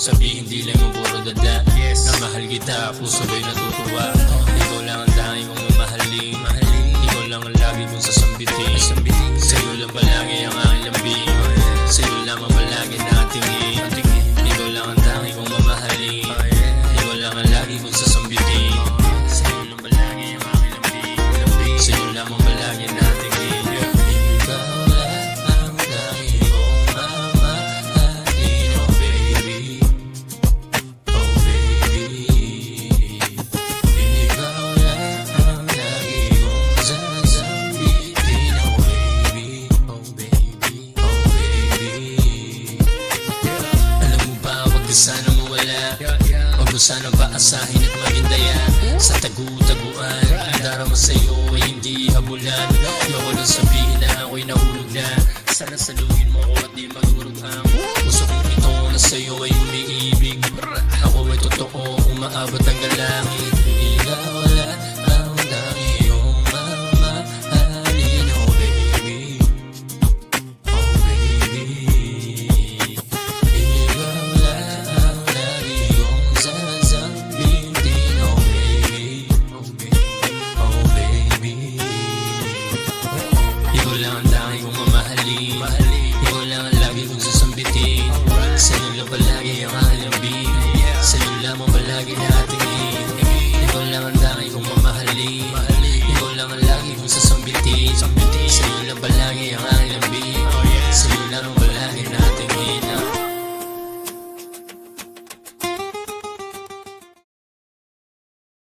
sabihin, di lang yung puro dada. Na mahal kita, puso ko'y natutuwa. Ikaw lang ang dahil kong mamahalin. Ikaw lang ang lagi kong sasambitin. Sa'yo lang palagi ang aking lambing. Sa'yo lang ang palagi natingin. Ikaw lang ang dahil kong mamahalin. Ikaw lang ang lagi kong sasambitin. Sa'yo lang palagi ang aking lambing. Sa'yo lang ang palagi natingin. Ikaw lang ang dahil kong mamahalin. Oh baby, oh baby. Ikaw lang ang lagi kong sasambitin. Oh baby, oh baby, oh baby. Alam mo ba, wag ka sana mawala. Wag mo sana paasahin at magindaya. Sa tagu-taguan, ang darama sa'yo ay hindi habulan. Ayoko lang sabihin na ako'y nahulog na. Sana saluhin mo ako at di magurog ang puso kong ito na sa'yo ay umiibig. Ako ay totoo, umaabot ang galangit. Ikaw lang ang lagi kong mamahalin. Oh baby, oh baby. Ikaw lang ang lagi kong sasambitin. Oh baby, oh baby, oh baby. Ikaw lang ang lagi kong mamahalin. Ikaw lang ang lagi kong sasambitin. Sa'yo lang palagi ang aking lambing. Sa'yo lamang palagi natingin. Ikaw lang ang lagi kong mamahalin. Ikaw lang ang lagi kong sasambitin. Sa'yo lang palagi ang aking